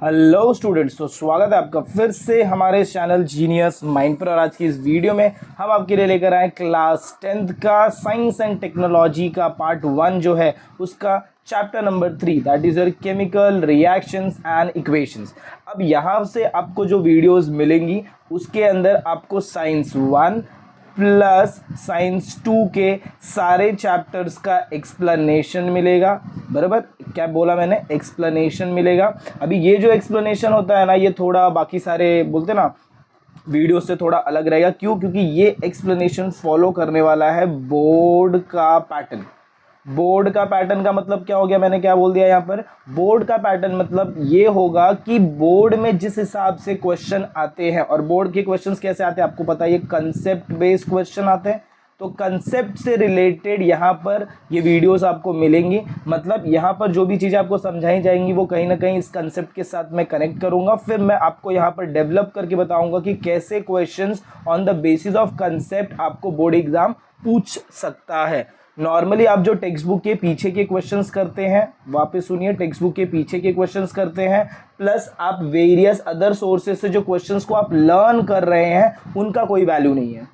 Hello students, तो स्वागत है आपका फिर से हमारे चैनल जीनियस माइंड पर। और आज की इस वीडियो में हम आपके लिए लेकर आए क्लास 10th का साइंस एंड टेक्नोलॉजी का पार्ट 1 जो है उसका chapter number 3, that is chemical reactions and equations. अब यहाँ से आपको जो वीडियोस मिलेंगी उसके अंदर आपको साइंस 1 प्लस साइंस 2 के सारे चैप्टर्स का एक्सप्लेनेशन मिलेगा। बराबर, क्या बोला मैंने? एक्सप्लेनेशन मिलेगा। अभी ये जो एक्सप्लेनेशन होता है ना, ये थोड़ा बाकी सारे बोलते ना वीडियो से थोड़ा अलग रहेगा। क्यों? क्योंकि ये एक्सप्लेनेशन फॉलो करने वाला है बोर्ड का पैटर्न। बोर्ड का पैटर्न का मतलब क्या हो गया? मैंने क्या बोल दिया यहाँ पर? बोर्ड का पैटर्न मतलब ये होगा कि बोर्ड में जिस हिसाब से क्वेश्चन आते हैं, और बोर्ड के क्वेश्चंस कैसे आते हैं आपको पता है, ये कंसेप्ट बेस्ड क्वेश्चन आते हैं। तो कंसेप्ट से रिलेटेड यहाँ पर ये वीडियोस आपको मिलेंगी। मतलब यहाँ पर जो भी चीज़ें आपको समझाई जाएंगी वो कहीं ना कहीं इस कंसेप्ट के साथ मैं कनेक्ट करूँगा। फिर मैं आपको यहाँ पर डेवलप करके बताऊँगा कि कैसे questions on the basis of concept आपको बोर्ड एग्जाम पूछ सकता है। नॉर्मली आप जो टेक्स्ट बुक के पीछे के क्वेश्चंस करते हैं, वापस सुनिए, टेक्स्ट बुक के पीछे के क्वेश्चंस करते हैं, प्लस आप वेरियस अदर सोर्सेज से जो क्वेश्चंस को आप लर्न कर रहे हैं उनका कोई वैल्यू नहीं है।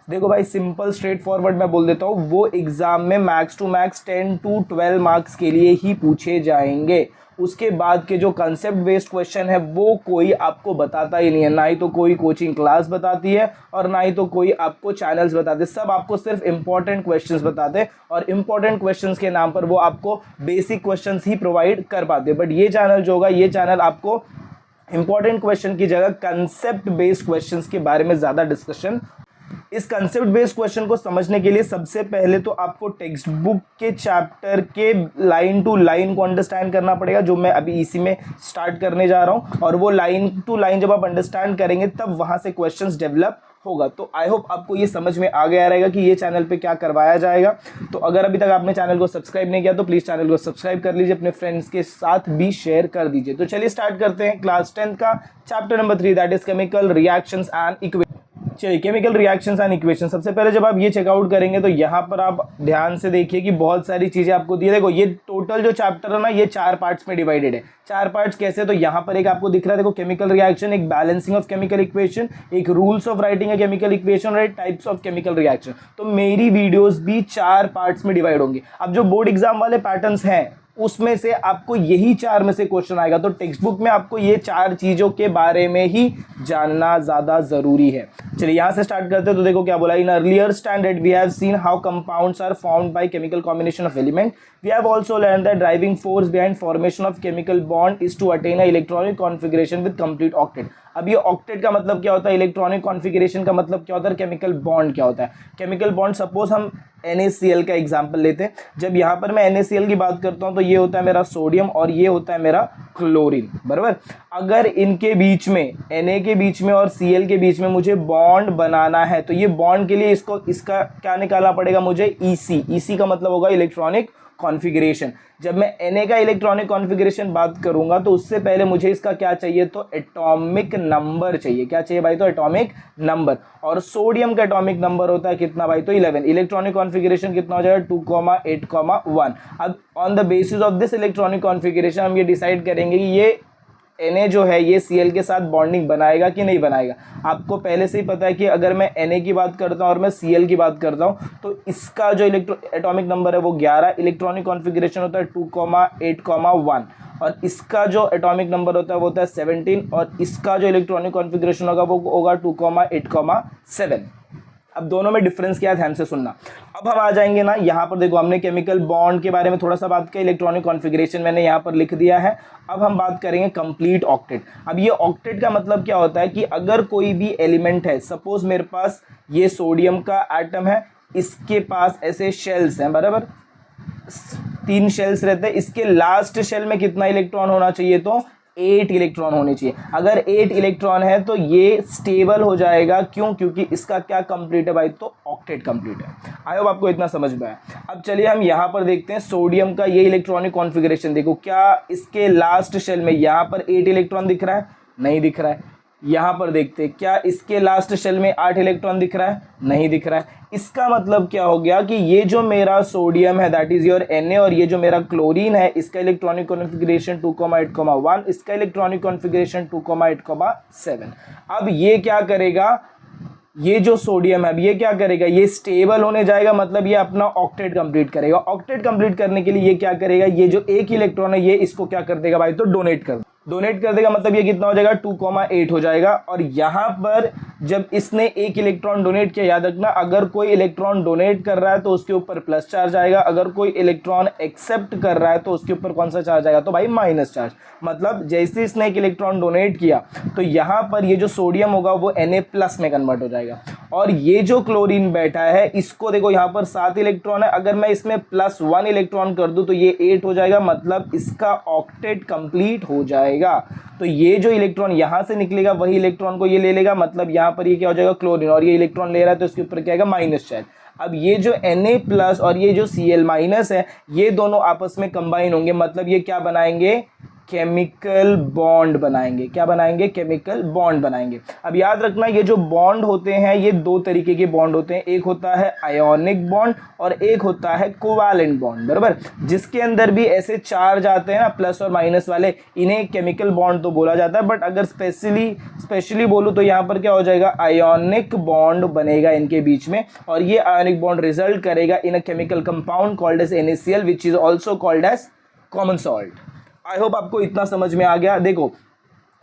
देखो भाई, सिंपल स्ट्रेट फॉरवर्ड मैं बोल देता हूँ, वो एग्जाम में max to max 10 to 12 marks के लिए ही पूछे जाएंगे। उसके बाद के जो कंसेप्ट बेस्ड क्वेश्चन है वो कोई आपको बताता ही नहीं है। ना ही तो कोई कोचिंग क्लास बताती है और ना ही तो कोई आपको चैनल्स बताते। सब आपको सिर्फ इंपॉर्टेंट क्वेश्चंस बताते हैं, और इंपॉर्टेंट क्वेश्चंस के नाम पर वो आपको बेसिक क्वेश्चंस ही प्रोवाइड कर पाते हैं। बट ये चैनल जो होगा, ये चैनल आपको इंपॉर्टेंट क्वेश्चन की जगह कंसेप्ट बेस्ड क्वेश्चंस के बारे में ज़्यादा डिस्कशन। इस कंसेप्ट बेस्ड क्वेश्चन को समझने के लिए सबसे पहले तो आपको टेक्स्ट बुक के चैप्टर के लाइन टू लाइन को अंडरस्टैंड करना पड़ेगा, जो मैं अभी इसी में स्टार्ट करने जा रहा हूं। और वो लाइन टू लाइन जब आप अंडरस्टैंड करेंगे तब वहां से क्वेश्चंस डेवलप होगा। तो आई होप आपको ये समझ में आ गया रहेगा कि ये चैनल पे क्या करवाया जाएगा। तो अगर अभी तक आपने चैनल को सब्सक्राइब नहीं किया तो प्लीज़ चैनल को सब्सक्राइब कर लीजिए, अपने फ्रेंड्स के साथ भी शेयर कर दीजिए। तो चलिए स्टार्ट करते हैं क्लास 10 का chapter number 3, that is chemical reactions and equations. चलिए, केमिकल रिएक्शंस एंड इक्वेशन। सबसे पहले जब आप ये चेकआउट करेंगे तो यहाँ पर आप ध्यान से देखिए कि बहुत सारी चीज़ें आपको दी है। देखो, ये टोटल जो चैप्टर है ना, ये 4 पार्ट्स में डिवाइडेड है। 4 पार्ट्स कैसे? तो यहाँ पर एक आपको दिख रहा है, देखो, केमिकल रिएक्शन, एक बैलेंसिंग ऑफ केमिकल इक्वेशन, एक rules of writing a chemical equation, और एक टाइप्स ऑफ केमिकल रिएक्शन। तो मेरी वीडियोस भी 4 पार्ट्स में डिवाइड होंगी। अब जो बोर्ड एग्जाम वाले पैटर्न्स हैं उसमें से आपको यही 4 में से क्वेश्चन आएगा। तो टेक्स्ट बुक में आपको ये 4 चीजों के बारे में ही जानना ज्यादा जरूरी है। चलिए यहां से स्टार्ट करते हैं। तो देखो क्या बोला, in earlier standard we have seen how compounds are formed by chemical combination of element. We have also learn that driving force behind formation of chemical bond is to attain a electronic configuration with complete octet. अब ये octet का मतलब क्या होता है, electronic configuration का मतलब क्या होता है, केमिकल बॉन्ड क्या होता है। केमिकल बॉन्ड, सपोज हम NaCl का एग्जांपल लेते हैं। जब यहाँ पर मैं NaCl की बात करता हूँ तो ये होता है मेरा सोडियम और ये होता है मेरा क्लोरीन। बराबर, अगर इनके बीच में, Na के बीच में और Cl के बीच में मुझे बॉन्ड बनाना है तो ये बॉन्ड के लिए इसका क्या निकालना पड़ेगा मुझे? EC का मतलब होगा इलेक्ट्रॉनिक कॉन्फ़िगरेशन। जब मैं Na का इलेक्ट्रॉनिक कॉन्फ़िगरेशन बात करूंगा तो उससे पहले मुझे इसका क्या चाहिए? तो एटॉमिक नंबर चाहिए। क्या चाहिए भाई? तो एटॉमिक नंबर। और सोडियम का एटॉमिक नंबर होता है कितना भाई? तो 11। इलेक्ट्रॉनिक कॉन्फ़िगरेशन कितना हो जाएगा? 2,8,1। अब on the basis of this electronic configuration हम ये डिसाइड करेंगे कि ये Na जो है ये Cl के साथ बॉन्डिंग बनाएगा कि नहीं बनाएगा। आपको पहले से ही पता है कि अगर मैं Na की बात करता हूँ और मैं Cl की बात करता हूँ तो इसका जो एटॉमिक नंबर है वो 11, इलेक्ट्रॉनिक कॉन्फ़िगरेशन होता है 2,8,1, और इसका जो एटॉमिक नंबर होता है वो होता है 17, और इसका जो इलेक्ट्रॉनिक कॉन्फ़िगरेशन होगा वो होगा 2,8,7। अब दोनों में डिफरेंस क्या है, ध्यान से सुनना। अब हम आ जाएंगे ना, यहाँ पर देखो हमने केमिकल बॉन्ड के बारे में थोड़ा सा बात की, इलेक्ट्रॉनिक कॉन्फ़िगरेशन मैंने यहाँ पर लिख दिया है। अब हम बात करेंगे कंप्लीट ऑक्टेट। अब ये ऑक्टेट का मतलब क्या होता है कि अगर कोई भी एलिमेंट है, सपोज मेरे पास ये सोडियम का एटम है, इसके पास ऐसे शेल्स हैं, बराबर 3 शेल्स रहते हैं। इसके लास्ट शेल में कितना इलेक्ट्रॉन होना चाहिए? तो 8 इलेक्ट्रॉन होने चाहिए। अगर 8 इलेक्ट्रॉन है तो ये स्टेबल हो जाएगा। क्यों? क्योंकि इसका क्या कंप्लीट है भाई? तो ऑक्टेट कंप्लीट है। आई होप आपको इतना समझ में आया। अब चलिए हम यहाँ पर देखते हैं सोडियम का ये इलेक्ट्रॉनिक कॉन्फ़िगरेशन। देखो क्या इसके लास्ट शेल में यहाँ पर 8 इलेक्ट्रॉन दिख रहा है? नहीं दिख रहा है। यहाँ पर देखते हैं क्या इसके लास्ट शेल में 8 इलेक्ट्रॉन दिख रहा है, नहीं दिख रहा है। इसका मतलब क्या हो गया कि ये जो मेरा सोडियम है दैट इज योर Na, और ये जो मेरा क्लोरीन है इसका इलेक्ट्रॉनिक कॉन्फ़िगरेशन 2,8,1, इसका इलेक्ट्रॉनिक कॉन्फ़िगरेशन 2,8,7। अब ये क्या करेगा, ये जो सोडियम है अब ये क्या करेगा, ये स्टेबल होने जाएगा, मतलब ये अपना ऑक्टेट कंप्लीट करेगा। ऑक्टेट कंप्लीट करने के लिए ये क्या करेगा, ये जो एक इलेक्ट्रॉन है ये इसको क्या कर देगा भाई, तो डोनेट कर देगा, मतलब ये कितना हो जाएगा 2,8 हो जाएगा। और यहाँ पर जब इसने एक इलेक्ट्रॉन डोनेट किया, याद रखना अगर कोई इलेक्ट्रॉन डोनेट कर रहा है तो उसके ऊपर प्लस चार्ज आएगा, अगर कोई इलेक्ट्रॉन एक्सेप्ट कर रहा है तो उसके ऊपर कौन सा चार्ज आएगा, तो भाई माइनस चार्ज। मतलब जैसे इसने एक इलेक्ट्रॉन डोनेट किया तो यहाँ पर ये जो सोडियम होगा वो Na+ में कन्वर्ट हो जाएगा। और ये जो क्लोरीन बैठा है इसको देखो यहाँ पर 7 इलेक्ट्रॉन है, अगर मैं इसमें +1 इलेक्ट्रॉन कर दूं तो ये 8 हो जाएगा, मतलब इसका ऑक्टेट कंप्लीट हो जाएगा। तो ये जो इलेक्ट्रॉन यहाँ से निकलेगा वही इलेक्ट्रॉन को ये ले लेगा, मतलब यहाँ पर ये क्या हो जाएगा क्लोरीन, और ये इलेक्ट्रॉन ले रहा है तो इसके ऊपर क्या आएगा माइनस चार्ज। अब ये जो Na+ और ये जो Cl- है ये दोनों आपस में कंबाइन होंगे, मतलब ये क्या बनाएंगे, केमिकल बॉन्ड बनाएंगे। क्या बनाएंगे, केमिकल बॉन्ड बनाएंगे। अब याद रखना ये जो बॉन्ड होते हैं ये दो तरीके के बॉन्ड होते हैं, एक होता है आयोनिक बॉन्ड और एक होता है कोवैलेंट बॉन्ड, बराबर। जिसके अंदर भी ऐसे चार्ज आते हैं ना प्लस और माइनस वाले, इन्हें केमिकल बॉन्ड तो बोला जाता है। बट अगर स्पेशली बोलूँ तो यहाँ पर क्या हो जाएगा, आयोनिक बॉन्ड बनेगा इनके बीच में, और ये आयोनिक बॉन्ड रिजल्ट करेगा in a chemical compound called as NaCl which is also called as common salt. I hope आपको इतना समझ में आ गया। देखो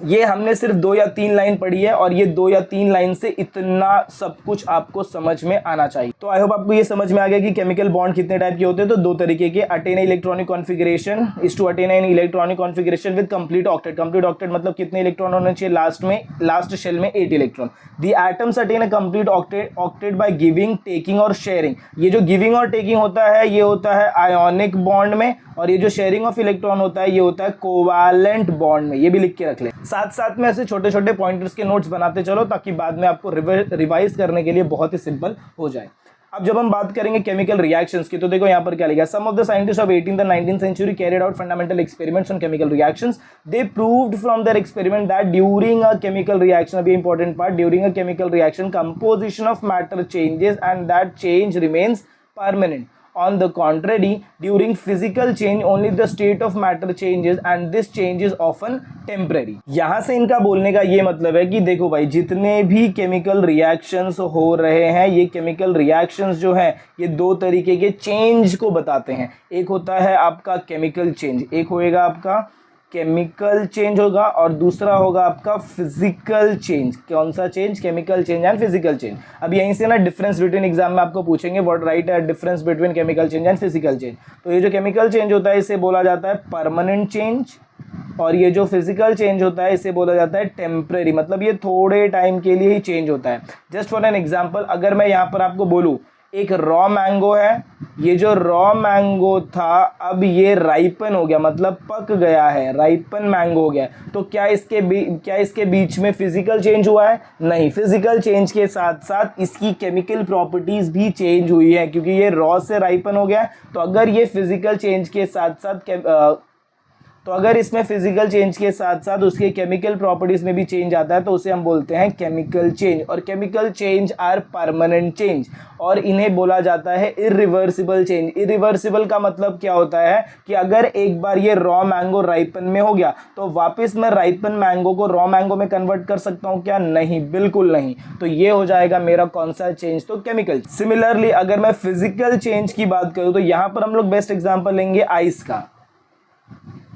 ये हमने सिर्फ 2 या 3 लाइन पढ़ी है और ये 2 या 3 लाइन से इतना सब कुछ आपको समझ में आना चाहिए। तो आई होप आपको ये समझ में आ गया कि केमिकल बॉन्ड कितने टाइप के होते हैं। तो 2 तरीके के, attain electronic configuration is to attain an electronic configuration with complete octet. Complete octet मतलब कितने इलेक्ट्रॉन होने चाहिए, लास्ट शेल में 8 electron. The atoms attain a complete octet by giving, taking और शेयरिंग। ये जो गिविंग और टेकिंग होता है ये होता है आयोनिक बॉन्ड में, और ये जो शेयरिंग ऑफ इलेक्ट्रॉन होता है ये होता है कोवैलेंट बॉन्ड में। ये भी लिख के रख ले। साथ साथ में ऐसे छोटे छोटे पॉइंटर्स के नोट्स बनाते चलो ताकि बाद में आपको रिवाइज करने के लिए बहुत ही सिंपल हो जाए। अब जब हम बात करेंगे केमिकल रिएक्शंस की तो देखो यहाँ पर क्या लिखा है, some of the scientist of 18th and 19th century carried out fundamental experiments on chemical reactions. They proved from their experiment that during a chemical reaction, अभी important part, during a chemical reaction composition of matter changes and that change remains permanent. On the contrary, during physical change only the state of matter changes and this change is often temporary. यहाँ से इनका बोलने का ये मतलब है कि देखो भाई जितने भी केमिकल रिएक्शंस हो रहे हैं ये केमिकल रिएक्शंस जो हैं ये 2 तरीके के चेंज को बताते हैं। एक होता है आपका केमिकल चेंज, एक होएगा आपका केमिकल चेंज होगा और दूसरा होगा आपका फिजिकल चेंज। कौन सा change, chemical change and physical change. अब यहीं से ना डिफरेंस बिटवीन एग्जाम में आपको पूछेंगे व्हाट राइट है difference between chemical change and physical change. तो ये जो केमिकल चेंज होता है इसे बोला जाता है परमानेंट चेंज, और ये जो फिजिकल चेंज होता है इसे बोला जाता है टेम्परेरी, मतलब ये थोड़े टाइम के लिए ही चेंज होता है। जस्ट फॉर एन एग्जाम्पल, अगर मैं यहाँ पर आपको बोलूँ एक रॉ मैंगो है, ये जो रॉ मैंगो था अब ये राइपन हो गया, मतलब पक गया है, राइपन मैंगो हो गया, तो क्या इसके बीच में फिजिकल चेंज हुआ है? नहीं। फिजिकल चेंज के साथ साथ इसकी केमिकल प्रॉपर्टीज भी चेंज हुई है क्योंकि ये रॉ से राइपन हो गया है। तो अगर ये फिजिकल चेंज के साथ साथ तो अगर इसमें फिजिकल चेंज के साथ साथ उसके केमिकल प्रॉपर्टीज में भी चेंज आता है तो उसे हम बोलते हैं केमिकल चेंज। और chemical change are permanent change और इन्हें बोला जाता है इरिवर्सिबल चेंज। इरिवर्सिबल का मतलब क्या होता है कि अगर एक बार ये रॉ मैंगो राइपन में हो गया तो वापस मैं राइपन मैंगो को रॉ मैंगो में कन्वर्ट कर सकता हूं क्या? नहीं, बिल्कुल नहीं। तो ये हो जाएगा मेरा कौन सा चेंज? तो केमिकल। सिमिलरली अगर मैं फिजिकल चेंज की बात करूं तो यहां पर हम लोग बेस्ट एग्जांपल लेंगे आइस का।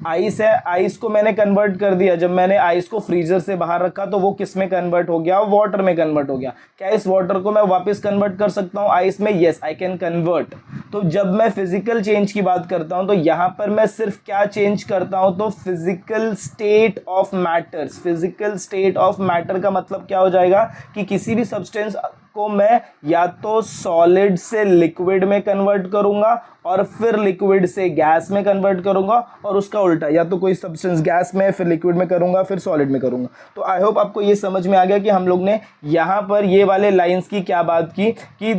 आइस है, आइस को मैंने कन्वर्ट कर दिया, जब मैंने आइस को फ्रीजर से बाहर रखा तो वो किस में कन्वर्ट हो गया? वाटर में कन्वर्ट हो गया। क्या इस वाटर को मैं वापस कन्वर्ट कर सकता हूँ आइस में? Yes, I can convert. तो जब मैं फिजिकल चेंज की बात करता हूँ तो यहाँ पर मैं सिर्फ क्या चेंज करता हूँ? तो physical state of matters. Physical state of matter का मतलब क्या हो जाएगा कि किसी भी सब्सटेंस को मैं या तो सॉलिड से लिक्विड में कन्वर्ट करूंगा और फिर लिक्विड से गैस में कन्वर्ट करूंगा, और उसका उल्टा, या तो कोई सब्सटेंस गैस में फिर लिक्विड में करूंगा फिर सॉलिड में करूंगा। तो आई होप आपको ये समझ में आ गया कि हम लोग ने यहाँ पर ये वाले लाइंस की क्या बात की कि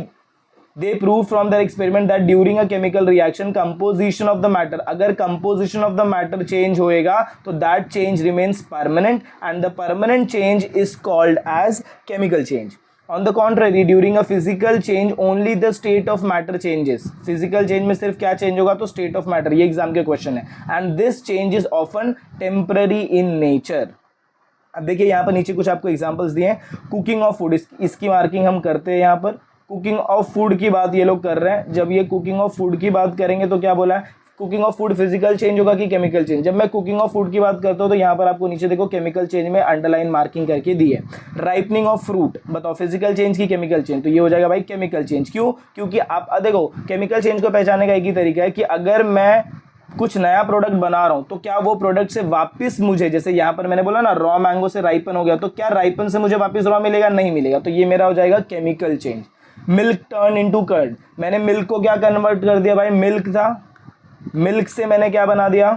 they prove from their experiment that during a chemical reaction composition of the matter, अगर composition of the matter change होएगा तो that change remains permanent and the permanent change is called as chemical change. On the contrary, during a physical change only the state of matter changes. Physical change में सिर्फ क्या change होगा तो state of matter, ये exam के question है. And this change is often temporary in nature. अब देखिए यहाँ पर नीचे कुछ आपको एग्जांपल्स दिए हैं. कुकिंग ऑफ फूड, इसकी मार्किंग हम करते हैं यहाँ पर. कुकिंग ऑफ फूड की बात ये लोग कर रहे हैं. जब ये कुकिंग ऑफ फूड की बात करेंगे तो क्या बोला है, cooking of food physical change होगा कि केमिकल चेंज. जब मैं कुकिंग ऑफ फूड की बात करता हूँ तो यहाँ पर आपको नीचे देखो केमिकल चेंज में अंडरलाइन मार्किंग करके दी है. राइपनिंग ऑफ फ्रूट, बताओ फिजिकल चेंज की केमिकल चेंज, तो ये हो जाएगा भाई केमिकल चेंज. क्यों? क्योंकि आप देखो केमिकल चेंज को पहचानने का एक ही तरीका है कि अगर मैं कुछ नया प्रोडक्ट बना रहा हूं तो क्या वो प्रोडक्ट से वापस मुझे, जैसे यहाँ पर मैंने बोला ना रॉ मैंगो से राइपन हो गया, तो क्या राइपन से मुझे वापस रॉ मिलेगा? नहीं मिलेगा. तो ये मेरा हो जाएगा chemical change. Milk turn into curd, मैंने मिल्क को क्या कन्वर्ट कर दिया भाई, मिल्क था, मिल्क से मैंने क्या बना दिया,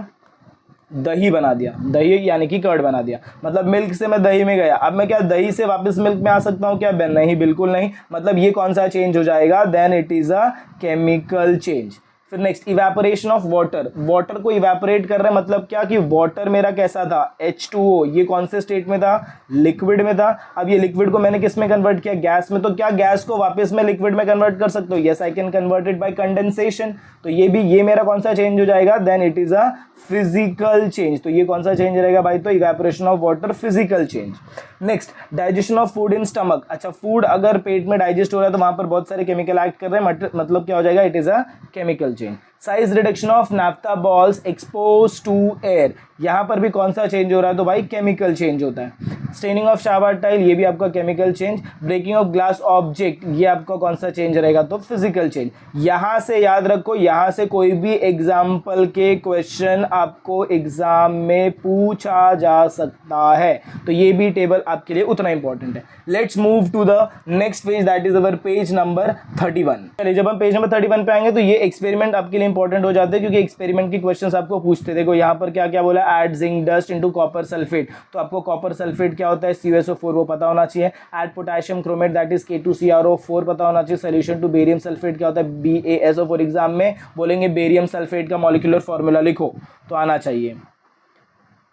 दही बना दिया. दही यानी कि कर्ड बना दिया. मतलब मिल्क से मैं दही में गया. अब मैं क्या दही से वापस मिल्क में आ सकता हूँ क्या? नहीं, बिल्कुल नहीं. मतलब ये कौन सा चेंज हो जाएगा? Then it is a chemical change. फिर next evaporation of water, water को इवेपोरेट कर रहे हैं, मतलब क्या कि वाटर मेरा कैसा था, H2O, ये कौन से स्टेट में था? लिक्विड में था. अब ये लिक्विड को मैंने किस में कन्वर्ट किया? गैस में. तो क्या गैस को वापस मैं लिक्विड में कन्वर्ट कर सकता हूँ? Yes, I can convert it by condensation. तो ये मेरा कौन सा चेंज हो जाएगा? Then it is a physical change. तो ये कौन सा चेंज रहेगा भाई? तो evaporation of water, physical change. Next digestion of food in stomach. अच्छा, फूड अगर पेट में डाइजेस्ट हो रहा है तो वहां पर बहुत सारे केमिकल एक्ट कर रहे हैं, मतलब क्या हो जाएगा? It is a chemical change. Size reduction of naphtha balls expose to air, यहां पर भी कौन सा चेंज हो रहा है? तो भाई केमिकल चेंज होता है. स्टेनिंग ऑफ शावर टाइल, ये भी आपका chemical change. Breaking of glass object, ये आपका कौन सा चेंज रहेगा? तो फिजिकल चेंज. यहां से याद रखो, यहां से कोई भी एग्जाम्पल के क्वेश्चन आपको एग्जाम में पूछा जा सकता है, तो ये भी टेबल आपके लिए उतना इंपॉर्टेंट है. Let's move to the next page, that is our page number 31. चलिए, जब हम पेज नंबर 31 पे आएंगे तो ये एक्सपेरिमेंट आपके लिए इंपॉर्टेंट हो जाते हैं, क्योंकि एक्सपेरिमेंट के क्वेश्चंस आपको पूछते. देखो यहाँ पर क्या क्या बोला, add zinc dust into copper sulphate. तो आपको कॉपर सल्फेट क्या होता है? CuSO4, वो पता होना चाहिए. Add potassium chromate, that is K2CrO4, पता होना चाहिए. सोल्यूशन टू बेरियम सल्फेट क्या होता है? BaSO4. एग्जाम में बोलेंगे बेरियम सल्फेट का मॉलिक्यूलर फॉर्मूला लिखो, तो आना चाहिए.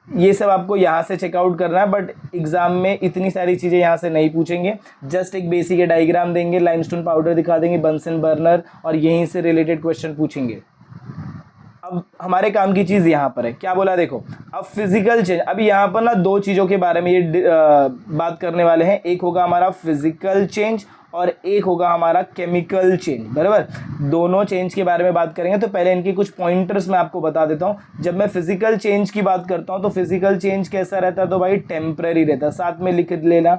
ये सब आपको यहाँ से चेकआउट करना है, बट एग्जाम में इतनी सारी चीज़ें यहाँ से नहीं पूछेंगे. जस्ट एक बेसिक डायग्राम देंगे, लाइमस्टोन पाउडर दिखा देंगे, बंसन बर्नर, और यहीं से रिलेटेड क्वेश्चन पूछेंगे. अब हमारे काम की चीज़ यहाँ पर है, क्या बोला देखो. अब फिजिकल चेंज, अभी यहाँ पर ना दो चीज़ों के बारे में ये बात करने वाले हैं. एक होगा हमारा फिजिकल चेंज और एक होगा हमारा केमिकल चेंज, बराबर. दोनों चेंज के बारे में बात करेंगे. तो पहले इनकी कुछ पॉइंटर्स मैं आपको बता देता हूँ. जब मैं फिजिकल चेंज की बात करता हूँ तो फिजिकल चेंज कैसा रहता है? तो भाई टेम्पररी रहता है. साथ में लिख लेना,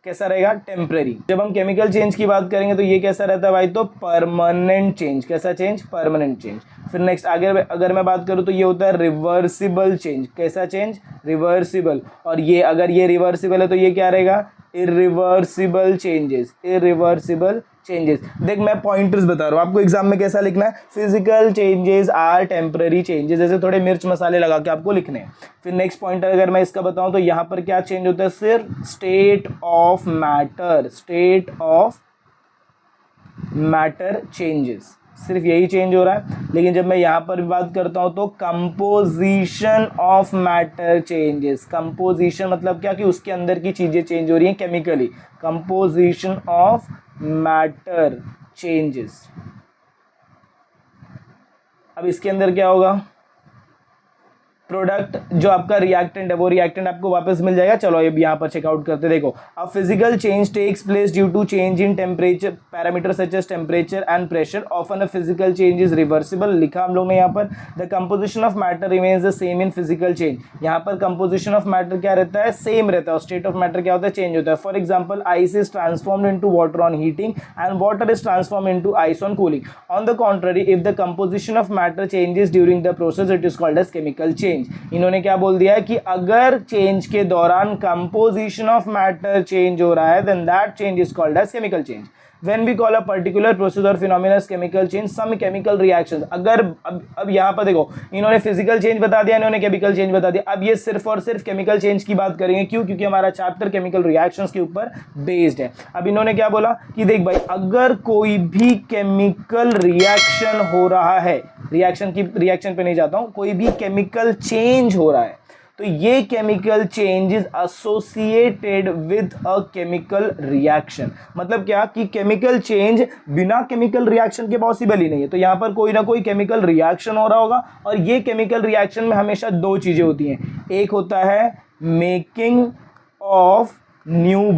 कैसा रहेगा? टेम्पररी. जब हम केमिकल चेंज की बात करेंगे तो ये कैसा रहता है भाई? तो परमानेंट चेंज. कैसा चेंज? Permanent change. फिर नेक्स्ट आगे अगर मैं बात करूँ तो ये होता है रिवर्सिबल चेंज. कैसा चेंज? रिवर्सिबल. और ये अगर ये रिवर्सिबल है तो ये क्या रहेगा? Irreversible changes. Irreversible changes. देख, मैं पॉइंटर्स बता रहा हूँ आपको, एग्जाम में कैसा लिखना है. Physical changes are temporary changes, जैसे थोड़े मिर्च मसाले लगा के आपको लिखने हैं. फिर नेक्स्ट पॉइंटर अगर मैं इसका बताऊं तो यहाँ पर क्या चेंज होता है? सिर्फ state of matter. State of matter changes, सिर्फ यही चेंज हो रहा है. लेकिन जब मैं यहाँ पर भी बात करता हूँ तो composition of matter changes. Composition मतलब क्या कि उसके अंदर की चीज़ें चेंज हो रही हैं chemically. Composition of matter changes. अब इसके अंदर क्या होगा? प्रोडक्ट जो आपका रिएक्टेंट है वो रिएक्टेंट आपको वापस मिल जाएगा. चलो अब यहाँ पर चेकआउट करते. देखो, अब physical change takes place due to change in temperature parameter such as temperature and pressure. Often a physical change is reversible. लिखा हम लोग ने यहाँ पर. The composition of matter remains the same in physical change. यहाँ पर composition of matter क्या रहता है? सेम रहता है. और स्टेट ऑफ मैटर क्या होता है? चेंज होता है. For example, ice is transformed into water on heating and water is transformed into ice on cooling. On the contrary, if the composition of matter changes during the process, it is called as chemical change. इन्होंने क्या बोल दिया है कि अगर change के दौरान composition of matter change हो रहा है, then that change is called as chemical change. When we call a particular process और phenomena chemical change some chemical reactions. अगर अब यहाँ पर देखो, इन्होंने फिजिकल चेंज बता दिया, इन्होंने केमिकल चेंज बता दिया। अब ये सिर्फ और सिर्फ केमिकल चेंज की बात करेंगे, क्यों? क्योंकि हमारा चैप्टर केमिकल रिएक्शंस के ऊपर बेस्ड है। अब इन्होंने क्या बोला कि देख भाई, अगर कोई भी केमिकल रिएक्शन हो रहा है, रिएक्शन पे नहीं जाता हूं, कोई भी केमिकल चेंज हो रहा है, तो ये chemical change is associated with a chemical reaction. मतलब क्या कि केमिकल चेंज बिना केमिकल रिएक्शन के पॉसिबल ही नहीं है। तो यहां पर कोई ना कोई केमिकल रिएक्शन हो रहा होगा, और ये केमिकल रिएक्शन में हमेशा दो चीजें होती हैं। एक होता है मेकिंग ऑफ न्यू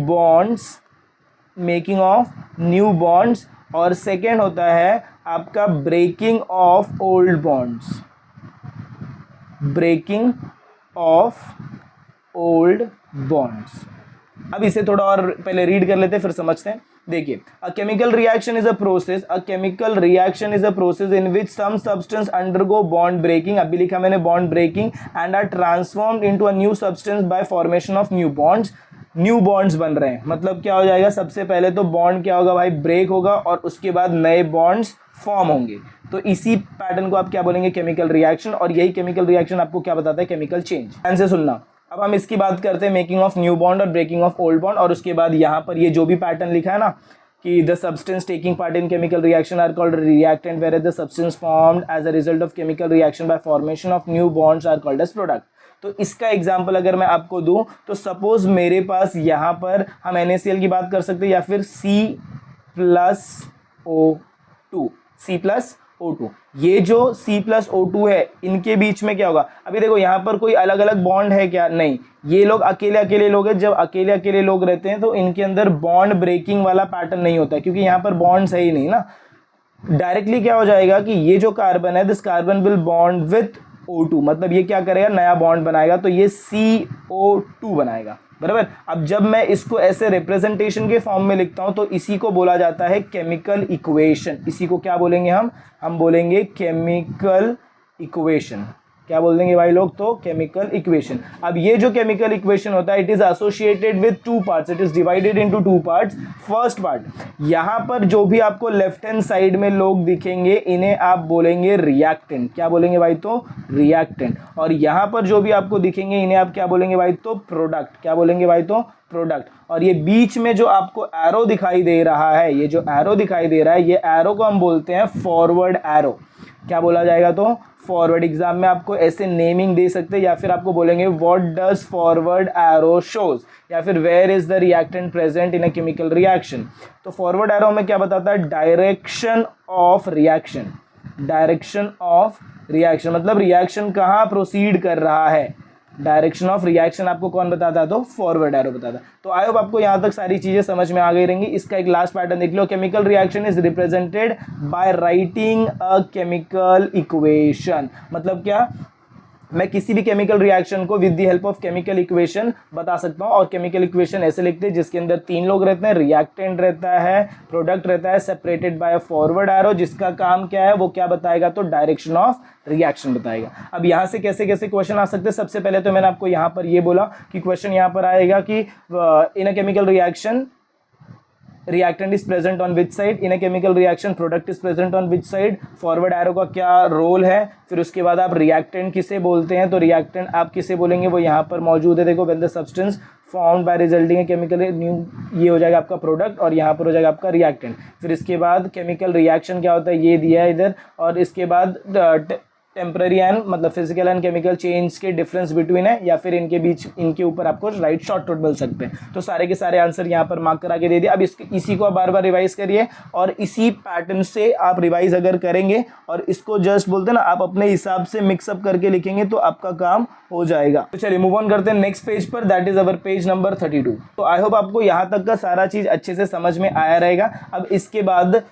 बॉन्ड्स, और सेकेंड होता है आपका ब्रेकिंग ऑफ ओल्ड बॉन्ड्स। अब इसे थोड़ा और पहले रीड कर लेते हैं, फिर समझते हैं। देखिए, a chemical reaction is a process in which some substance undergo bond breaking, अभी लिखा मैंने bond breaking, and are transformed into a new substance by formation of new bonds बन रहे हैं। मतलब क्या हो जाएगा, सबसे पहले तो बॉन्ड क्या होगा भाई, ब्रेक होगा, और उसके बाद नए बॉन्ड्स फॉर्म होंगे। तो इसी पैटर्न को आप क्या बोलेंगे, केमिकल रिएक्शन। और यही केमिकल रिएक्शन आपको क्या बताता है, केमिकल चेंज। ध्यान से सुनना। अब हम इसकी बात करते हैं, मेकिंग ऑफ न्यू बॉन्ड और ब्रेकिंग ऑफ ओल्ड बॉन्ड। और उसके बाद यहाँ पर ये जो भी पैटर्न लिखा है ना, कि the substance taking part in chemical reaction are called reactant, where the substance formed as a result of chemical reaction by formation of new bonds are called as product. तो इसका एग्जाम्पल अगर मैं आपको दूं, तो सपोज मेरे पास यहाँ पर हम NaCl की बात कर सकते हैं, या फिर C+O2। ये जो C+O2 है, इनके बीच में क्या होगा, अभी देखो यहाँ पर कोई अलग अलग बॉन्ड है क्या? नहीं, ये लोग अकेले अकेले लोग हैं। जब अकेले अकेले लोग रहते हैं तो इनके अंदर बॉन्ड ब्रेकिंग वाला पैटर्न नहीं होता है, क्योंकि यहाँ पर बॉन्ड्स है ही नहीं ना। डायरेक्टली क्या हो जाएगा कि ये जो कार्बन है, this carbon will bond with O2, मतलब ये क्या करेगा, नया बॉन्ड बनाएगा, तो ये CO2 बनाएगा, बराबर। अब जब मैं इसको ऐसे रिप्रेजेंटेशन के फॉर्म में लिखता हूं, तो इसी को बोला जाता है केमिकल इक्वेशन। इसी को क्या बोलेंगे हम बोलेंगे केमिकल इक्वेशन। क्या बोल देंगे भाई लोग, तो केमिकल इक्वेशन। अब ये जो केमिकल इक्वेशन होता है, it is associated with two parts, it is divided into two parts. First part, यहां पर जो भी आपको लेफ्ट हैंड साइड में लोग दिखेंगे, इन्हें आप बोलेंगे रिएक्टेंट। क्या बोलेंगे भाई, तो रिएक्टेंट। और यहां पर जो भी आपको दिखेंगे, इन्हें आप क्या बोलेंगे भाई, तो प्रोडक्ट। क्या बोलेंगे भाई, तो प्रोडक्ट। और ये बीच में जो आपको एरो दिखाई दे रहा है, ये जो एरो दिखाई दे रहा है, ये एरो को हम बोलते हैं फॉरवर्ड एरो। क्या बोला जाएगा, तो फॉरवर्ड। एग्जाम में आपको ऐसे नेमिंग दे सकते हैं, या फिर आपको बोलेंगे what does forward arrow shows, या फिर where is the reactant present in a chemical reaction. तो फॉरवर्ड एरो में क्या बताता है, डायरेक्शन ऑफ रिएक्शन, मतलब रिएक्शन कहाँ प्रोसीड कर रहा है। डायरेक्शन ऑफ रिएक्शन आपको कौन बताता है, तो फॉरवर्ड एरो बताता है। तो आई होप आपको यहां तक सारी चीजें समझ में आ गई रहेंगी। इसका एक लास्ट पैटर्न देख लो, chemical reaction is represented by writing a chemical equation. मतलब क्या, मैं किसी भी केमिकल रिएक्शन को with the help of chemical equation बता सकता हूं। और केमिकल इक्वेशन ऐसे लिखते हैं जिसके अंदर तीन लोग रहते हैं, रिएक्टेंट रहता है, प्रोडक्ट रहता है, separated by a forward arrow, जिसका काम क्या है, वो क्या बताएगा, तो डायरेक्शन ऑफ रिएक्शन बताएगा। अब यहां से कैसे कैसे क्वेश्चन आ सकते हैं, सबसे पहले तो मैंने आपको यहां पर ये बोला कि क्वेश्चन यहां पर आएगा कि in a chemical reaction reactant is present on which side, in a chemical reaction product is present on which side, forward arrow का क्या रोल है। फिर उसके बाद आप रिएक्टेंट किसे बोलते हैं, तो रिएक्टेंट आप किसे बोलेंगे, वो यहाँ पर मौजूद है। देखो, when the substance formed by resulting a chemical new, ये हो जाएगा आपका प्रोडक्ट, और यहाँ पर हो जाएगा आपका रिएक्टेंट। फिर इसके बाद केमिकल रिएक्शन क्या होता है, ये दिया है इधर। और इसके बाद टेम्पररी एंड मतलब फिजिकल एंड केमिकल चेंज के डिफरेंस बिटवीन है, या फिर इनके बीच, इनके ऊपर आपको राइट शॉर्ट नोट मिल सकते हैं। तो सारे के सारे आंसर यहाँ पर मार्क करा के दे दिए। अब इसी को आप बार बार रिवाइज करिए, और इसी पैटर्न से आप रिवाइज अगर करेंगे और इसको जस्ट बोलते हैं ना, आप अपने हिसाब से मिक्सअप करके लिखेंगे तो आपका काम हो जाएगा। तो चलिए मूव ऑन करते हैं नेक्स्ट पेज पर, that is our page number 32। तो आई होप आपको यहाँ तक का सारा चीज अच्छे से समझ में आया रहेगा। अब इसके बाद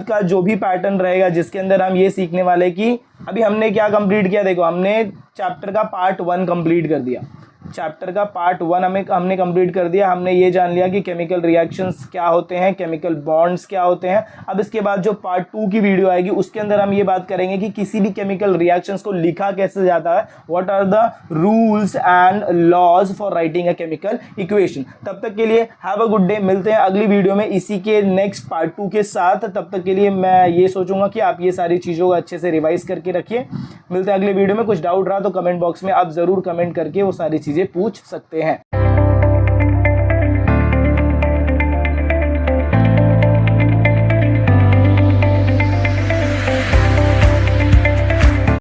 का जो भी पैटर्न रहेगा, जिसके अंदर हम ये सीखने वाले कि अभी हमने क्या कंप्लीट किया, देखो हमने चैप्टर का पार्ट 1 कंप्लीट कर दिया। चैप्टर का पार्ट 1 हमने कंप्लीट कर दिया। हमने ये जान लिया कि केमिकल रिएक्शंस क्या होते हैं, केमिकल बॉन्ड्स क्या होते हैं। अब इसके बाद जो पार्ट 2 की वीडियो आएगी उसके अंदर हम ये बात करेंगे कि किसी भी केमिकल रिएक्शंस को लिखा कैसे जाता है, what are the rules and laws for writing a chemical equation. तब तक के लिए हैव अ गुड डे। मिलते हैं अगली वीडियो में इसी के नेक्स्ट पार्ट 2 के साथ। तब तक के लिए मैं ये सोचूंगा कि आप ये सारी चीज़ों को अच्छे से रिवाइज करके रखिए। मिलते हैं अगले वीडियो में। कुछ डाउट रहा तो कमेंट बॉक्स में आप ज़रूर कमेंट करके वो सारी चीज़ें पूछ सकते हैं।